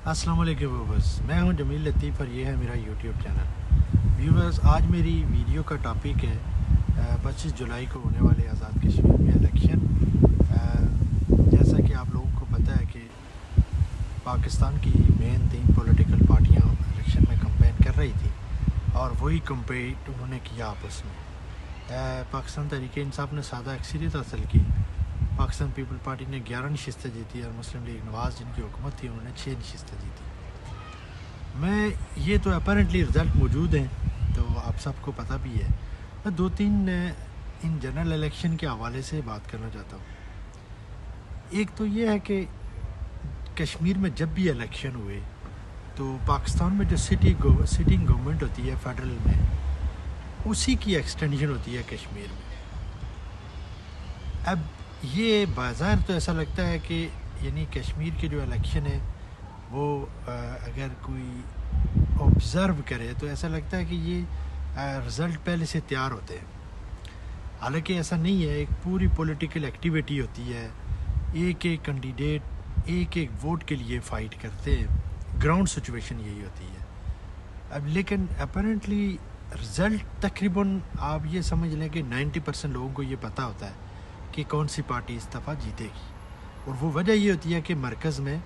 السلام علیکم ویورز، میں ہوں جمیل لطیف اور یہ ہے میرا یوٹیوب چینل۔ ویورز، آج میری ویڈیو کا ٹاپک ہے 25 جولائی کو ہونے والے آزاد کشمیر میں الیکشن۔ جیسا کہ آپ لوگوں کو پتہ ہے کہ پاکستان کی مین 3 پولیٹیکل پارٹیاں الیکشن میں کمپین کر رہی تھی اور وہی کمپیٹ انہوں نے کیا آپس میں۔ پاکستان تحریک انصاف نے سادہ اکثریت حاصل کی، پاکستان پیپل پارٹی نے 11 نشستیں جیتی اور مسلم لیگ نواز جن کی حکومت تھی انہوں نے 6 نشستیں جیتی۔ میں یہ تو اپیرنٹلی رزلٹ موجود ہیں تو آپ سب کو پتہ بھی ہے۔ میں 2-3 ان جنرل الیکشن کے حوالے سے بات کرنا چاہتا ہوں۔ ایک تو یہ ہے کہ کشمیر میں جب بھی الیکشن ہوئے تو پاکستان میں جو سٹنگ گورنمنٹ ہوتی ہے فیڈرل میں، اسی کی ایکسٹینشن ہوتی ہے کشمیر میں۔ اب یہ بظاہر تو ایسا لگتا ہے کہ یعنی کشمیر کے جو الیکشن ہے وہ اگر کوئی آبزرو کرے تو ایسا لگتا ہے کہ یہ رزلٹ پہلے سے تیار ہوتے ہیں، حالانکہ ایسا نہیں ہے۔ ایک پوری پولیٹیکل ایکٹیویٹی ہوتی ہے، ایک ایک کینڈیڈیٹ ایک ایک ووٹ کے لیے فائٹ کرتے ہیں، گراؤنڈ سچویشن یہی ہوتی ہے۔ اب لیکن اپیرنٹلی رزلٹ تقریباً آپ یہ سمجھ لیں کہ 90% لوگوں کو یہ پتہ ہوتا ہے کہ کون سی پارٹی اس دفعہ جیتے گی، اور وہ وجہ یہ ہوتی ہے کہ مرکز میں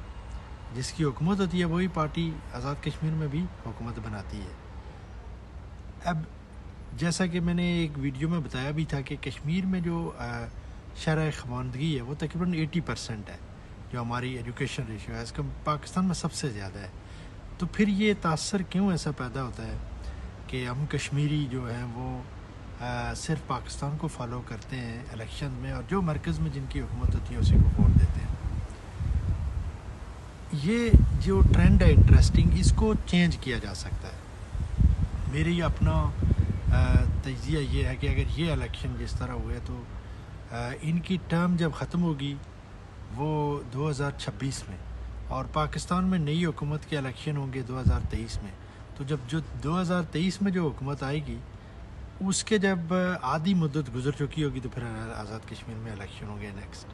جس کی حکومت ہوتی ہے وہی پارٹی آزاد کشمیر میں بھی حکومت بناتی ہے۔ اب جیسا کہ میں نے ایک ویڈیو میں بتایا بھی تھا کہ کشمیر میں جو شرح خواندگی ہے وہ تقریباً 80% ہے، جو ہماری ایجوکیشن ریشو ہے اس کا پاکستان میں سب سے زیادہ ہے۔ تو پھر یہ تاثر کیوں ایسا پیدا ہوتا ہے کہ ہم کشمیری جو ہیں وہ صرف پاکستان کو فالو کرتے ہیں الیکشن میں، اور جو مرکز میں جن کی حکومت ہوتی ہے اسی کو ووٹ دیتے ہیں۔ یہ جو ٹرینڈ ہے انٹرسٹنگ، اس کو چینج کیا جا سکتا ہے۔ میری اپنا تجزیہ یہ ہے کہ اگر یہ الیکشن جس طرح ہوئے تو ان کی ٹرم جب ختم ہوگی وہ 2026 میں، اور پاکستان میں نئی حکومت کے الیکشن ہوں گے 2023 میں، تو جب جو 2023 میں جو حکومت آئے گی اس کے جب آدھی مدت گزر چکی ہوگی تو پھر آزاد کشمیر میں الیکشن ہوں گے نیکسٹ۔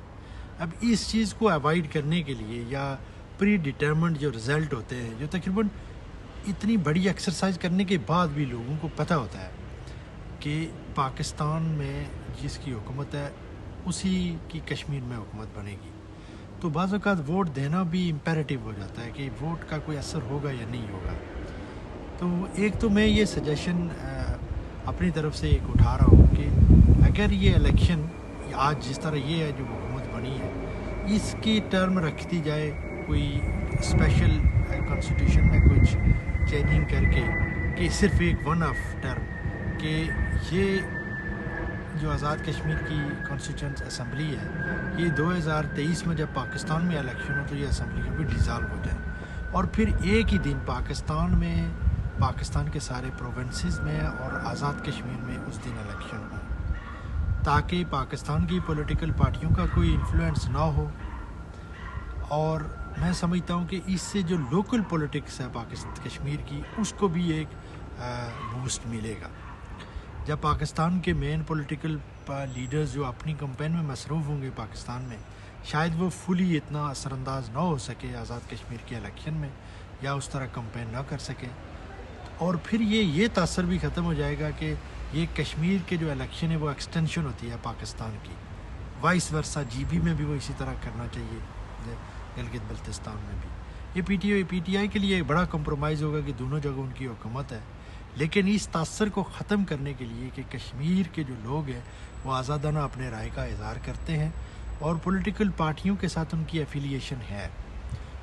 اب اس چیز کو اوائڈ کرنے کے لیے یا پری ڈیٹرمنڈ جو رزلٹ ہوتے ہیں، جو تقریباً اتنی بڑی ایکسرسائز کرنے کے بعد بھی لوگوں کو پتہ ہوتا ہے کہ پاکستان میں جس کی حکومت ہے اسی کی کشمیر میں حکومت بنے گی، تو بعض اوقات ووٹ دینا بھی امپیریٹیو ہو جاتا ہے کہ ووٹ کا کوئی اثر ہوگا یا نہیں ہوگا۔ تو ایک تو میں یہ سجیشن اپنی طرف سے ایک اٹھا رہا ہوں کہ اگر یہ الیکشن آج جس طرح یہ ہے جو حکومت بنی ہے اس کی ٹرم رکھتی جائے، کوئی اسپیشل کانسٹیٹیوشن میں کچھ چینجنگ کر کے کہ صرف ایک ون آف ٹرم، کہ یہ جو آزاد کشمیر کی کانسٹیٹیوئنٹ اسمبلی ہے یہ 2023 میں جب پاکستان میں الیکشن ہو تو یہ اسمبلی بھی ڈیزالو ہو جائے، اور پھر ایک ہی دن پاکستان میں پاکستان کے سارے پروونسز میں اور آزاد کشمیر میں اس دن الیکشن ہو، تاکہ پاکستان کی پولیٹیکل پارٹیوں کا کوئی انفلوئنس نہ ہو۔ اور میں سمجھتا ہوں کہ اس سے جو لوکل پولیٹکس ہے پاکستان کشمیر کی اس کو بھی ایک بوسٹ ملے گا۔ جب پاکستان کے مین پولیٹیکل لیڈرز جو اپنی کمپین میں مصروف ہوں گے پاکستان میں، شاید وہ فلی اتنا اثر انداز نہ ہو سکے آزاد کشمیر کے الیکشن میں، یا اس طرح کمپین نہ کر سکے، اور پھر یہ تاثر بھی ختم ہو جائے گا کہ یہ کشمیر کے جو الیکشن ہے وہ ایکسٹینشن ہوتی ہے پاکستان کی، وائس ورثہ جی بی میں بھی وہ اسی طرح کرنا چاہیے، گلگت بلتستان میں بھی۔ یہ پی ٹی آئی کے لیے ایک بڑا کمپرومائز ہوگا کہ دونوں جگہ ان کی حکومت ہے، لیکن اس تاثر کو ختم کرنے کے لیے کہ کشمیر کے جو لوگ ہیں وہ آزادانہ اپنے رائے کا اظہار کرتے ہیں اور پولیٹیکل پارٹیوں کے ساتھ ان کی ایفیلیشن ہے،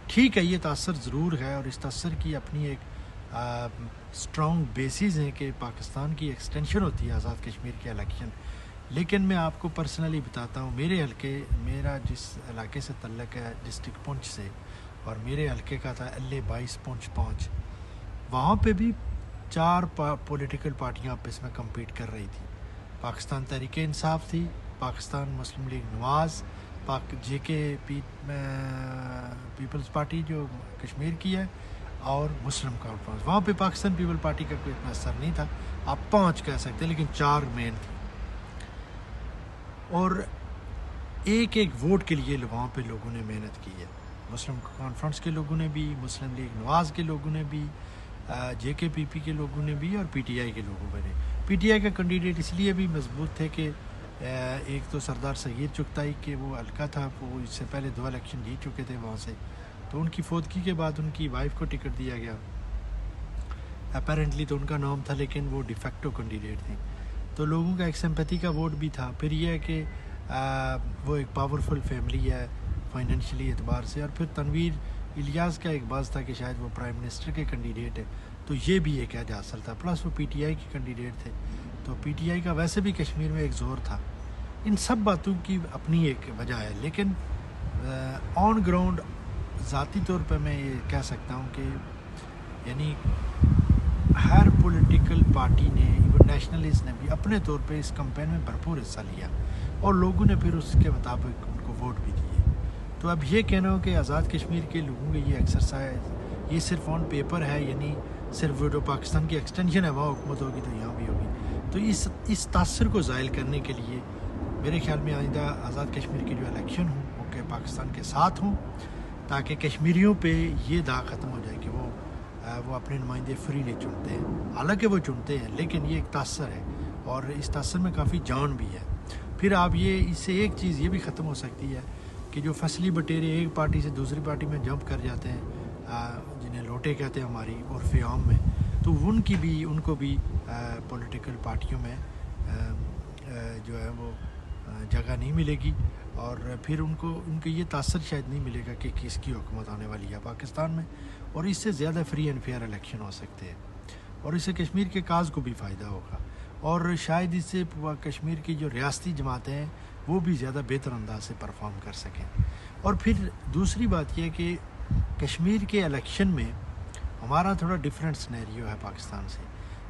ٹھیک ہے یہ تاثر ضرور ہے، اور اس تاثر کی اپنی ایک اسٹرانگ بیسز ہیں کہ پاکستان کی ایکسٹینشن ہوتی ہے آزاد کشمیر کے الیکشن۔ لیکن میں آپ کو پرسنلی بتاتا ہوں، میرا جس علاقے سے تعلق ہے ڈسٹرکٹ پونچھ سے، اور میرے حلقے کا تھا LA-22 پونچھ 5، وہاں پہ بھی 4 پولیٹیکل پارٹیاں آپس میں کمپیٹ کر رہی تھی۔ پاکستان تحریک انصاف تھی، پاکستان مسلم لیگ نواز، جے کے پیپلز پارٹی جو کشمیر کی ہے، اور مسلم کانفرنس۔ وہاں پہ پاکستان پیپل پارٹی کا کوئی اتنا اثر نہیں تھا، آپ 5 کہہ سکتے ہیں، لیکن 4 مین تھی، اور ایک ایک ووٹ کے لیے وہاں پہ لوگوں نے محنت کی ہے۔ مسلم کانفرنس کے لوگوں نے بھی، مسلم لیگ نواز کے لوگوں نے بھی، جے کے پی پی کے لوگوں نے بھی، اور پی ٹی آئی کے لوگوں نے. پی ٹی آئی کا کینڈیڈیٹ اس لیے بھی مضبوط تھے کہ ایک تو سردار سید چغتائی کہ وہ حلقہ تھا، وہ اس سے پہلے 2 الیکشن جیت چکے تھے وہاں سے، تو ان کی فوتگی کے بعد ان کی وائف کو ٹکٹ دیا گیا. اپیرنٹلی تو ان کا نام تھا لیکن وہ ڈیفیکٹو کینڈیڈیٹ تھے، تو لوگوں کا ایک سمپیتھی کا ووٹ بھی تھا. پھر یہ ہے کہ وہ ایک پاورفل فیملی ہے فائنینشلی اعتبار سے، اور پھر تنویر الیاس کا ایک باز تھا کہ شاید وہ پرائم منسٹر کے کینڈیڈیٹ ہے، تو یہ بھی ایک اعجاز حاصل تھا. پلس وہ پی ٹی آئی کے کینڈیڈیٹ تھے، تو پی ٹی آئی کا ویسے بھی کشمیر میں ایک زور تھا. ان سب باتوں کی اپنی ایک وجہ ہے، لیکن آن گراؤنڈ ذاتی طور پہ میں یہ کہہ سکتا ہوں کہ یعنی ہر پولیٹیکل پارٹی نے، ایون نیشنلسٹ نے بھی اپنے طور پہ اس کمپین میں بھرپور حصہ لیا، اور لوگوں نے پھر اس کے مطابق ان کو ووٹ بھی دیے. تو اب یہ کہنا ہو کہ آزاد کشمیر کے لوگوں کے یہ ایکسرسائز یہ صرف آن پیپر ہے، یعنی صرف وہ جو پاکستان کی ایکسٹینشن ہے وہاں حکومت ہوگی تو یہاں بھی ہوگی، تو اس تاثر کو زائل کرنے کے لیے میرے خیال میں آئندہ آزاد کشمیر کے جو الیکشن ہوں وہ کہ پاکستان کے ساتھ ہوں، تاکہ کشمیریوں پہ یہ داغ ختم ہو جائے کہ وہ اپنے نمائندے فریلی چنتے ہیں. حالانکہ وہ چنتے ہیں لیکن یہ ایک تاثر ہے، اور اس تاثر میں کافی جان بھی ہے. پھر آپ اس سے ایک چیز یہ بھی ختم ہو سکتی ہے کہ جو فصلی بٹیرے ایک پارٹی سے دوسری پارٹی میں جمپ کر جاتے ہیں، جنہیں لوٹے کہتے ہیں ہماری عرف عام میں، تو ان کو بھی پولیٹیکل پارٹیوں میں جو ہے وہ جگہ نہیں ملے گی، اور پھر ان کو یہ تاثر شاید نہیں ملے گا کہ کس کی حکومت آنے والی ہے پاکستان میں، اور اس سے زیادہ فری اینڈ فیئر الیکشن ہو سکتے ہیں، اور اس سے کشمیر کے کاز کو بھی فائدہ ہوگا، اور شاید اس سے کشمیر کی جو ریاستی جماعتیں ہیں وہ بھی زیادہ بہتر انداز سے پرفارم کر سکیں. اور پھر دوسری بات یہ کہ کشمیر کے الیکشن میں ہمارا تھوڑا ڈفرینٹ سینیریو ہے پاکستان سے.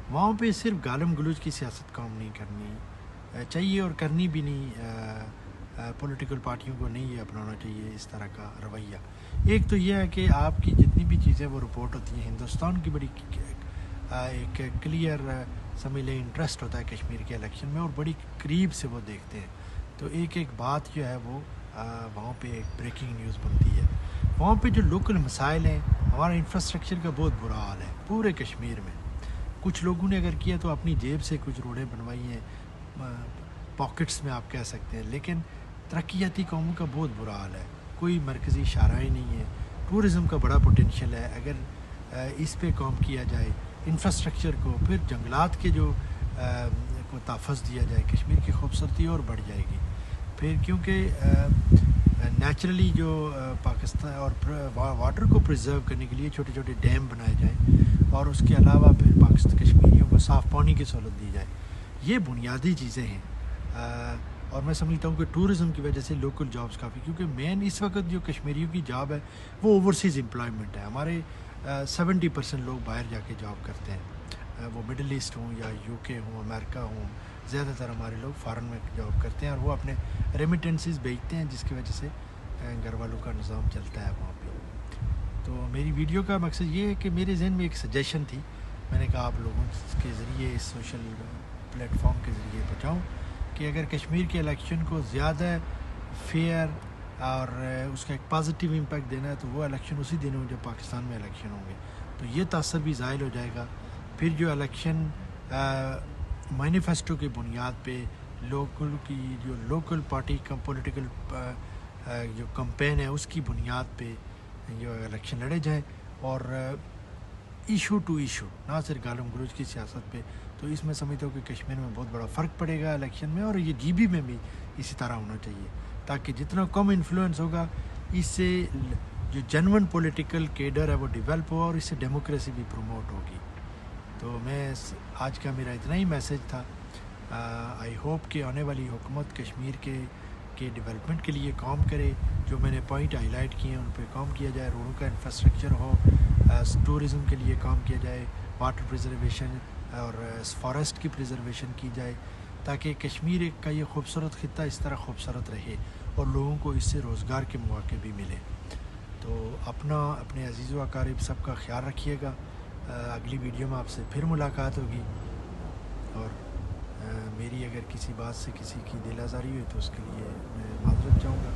وہاں پہ صرف گالم گلوچ کی سیاست کام نہیں کرنی چاہیے، اور کرنی بھی نہیں، پولیٹیکل پارٹیوں کو نہیں یہ اپنانا چاہیے اس طرح کا رویہ. ایک تو یہ ہے کہ آپ کی جتنی بھی چیزیں وہ رپورٹ ہوتی ہیں، ہندوستان کی بڑی ایک کلیئر سمجھ لیں انٹرسٹ ہوتا ہے کشمیر کے الیکشن میں، اور بڑی قریب سے وہ دیکھتے ہیں، تو ایک بات جو ہے وہ وہاں پہ ایک بریکنگ نیوز بنتی ہے. وہاں پہ جو لوکل مسائل ہیں، ہمارا انفراسٹرکچر کا بہت برا حال ہے پورے کشمیر میں. کچھ لوگوں نے اگر کیا تو اپنی جیب سے کچھ روڈیں بنوائی ہیں، پاکٹس میں آپ کہہ سکتے ہیں، لیکن ترقیاتی قوموں کا بہت برا حال ہے. کوئی مرکزی شاہراہیں نہیں ہے. ٹورزم کا بڑا پوٹینشیل ہے، اگر اس پہ کام کیا جائے، انفراسٹرکچر کو، پھر جنگلات کے جو کو تحفظ دیا جائے، کشمیر کی خوبصورتی اور بڑھ جائے گی. پھر کیونکہ نیچرلی جو پاکستان اور واٹر کو پریزرو کرنے کے لیے چھوٹے چھوٹے ڈیم بنائے جائیں، اور اس کے علاوہ پھر پاکستان کشمیریوں کو صاف پانی کی سہولت دی جائے. یہ بنیادی چیزیں ہیں، اور میں سمجھتا ہوں کہ ٹورزم کی وجہ سے لوکل جابز کافی، کیونکہ مین اس وقت جو کشمیریوں کی جاب ہے وہ اوورسیز امپلائمنٹ ہے. ہمارے 70% لوگ باہر جا کے جاب کرتے ہیں، وہ مڈل ایسٹ ہوں یا یو کے ہوں، امریکہ ہوں، زیادہ تر ہمارے لوگ فارن میں جاب کرتے ہیں، اور وہ اپنے ریمیٹنسز بھیجتے ہیں، جس کی وجہ سے گھر والوں کا نظام چلتا ہے وہاں پہ. تو میری ویڈیو کا مقصد یہ ہے کہ میرے ذہن میں ایک سجیشن تھی، میں نے کہا آپ لوگوں کے ذریعے اس سوشل پلیٹ فارم کے ذریعے بتاؤں کہ اگر کشمیر کے الیکشن کو زیادہ فیئر اور اس کا ایک پازیٹیو امپیکٹ دینا ہے تو وہ الیکشن اسی دن ہوں جب پاکستان میں الیکشن ہوں گے، تو یہ تاثر بھی زائل ہو جائے گا. پھر جو الیکشن مینیفیسٹو کی بنیاد پہ لوکل پارٹی کا پولیٹیکل جو کمپین ہے اس کی بنیاد پہ جو الیکشن لڑے جائیں، اور ایشو ٹو ایشو، نہ صرف گالم گلوچ کی سیاست پہ. تو اس میں سمجھتا ہوں کہ کشمیر میں بہت بڑا فرق پڑے گا الیکشن میں، اور یہ جی بی میں بھی اسی طرح ہونا چاہیے، تاکہ جتنا کم انفلوئنس ہوگا اس سے جو جنون پولیٹیکل کیڈر ہے وہ ڈیولپ ہوا، اور اس سے ڈیموکریسی بھی پروموٹ ہوگی. تو میں آج کا میرا اتنا ہی میسیج تھا. آئی ہوپ کہ آنے والی حکومت کشمیر کے ڈیولپمنٹ کے لیے کام کرے، جو میں نے پوائنٹ ہائی لائٹ کیے ہیں ان پہ کام کیا جائے، روڈوں کا انفراسٹرکچر ہو، ٹورزم کے لیے کام کیا جائے، واٹر پریزرویشن اور فارسٹ کی پریزرویشن کی جائے، تاکہ کشمیر کا یہ خوبصورت خطہ اس طرح خوبصورت رہے اور لوگوں کو اس سے روزگار کے مواقع بھی ملے. تو اپنے عزیز و اقارب سب کا خیال رکھیے گا. اگلی ویڈیو میں آپ سے پھر ملاقات ہوگی، اور میری اگر کسی بات سے کسی کی دل آزاری ہوئی تو اس کے لیے میں معذرت چاہوں گا.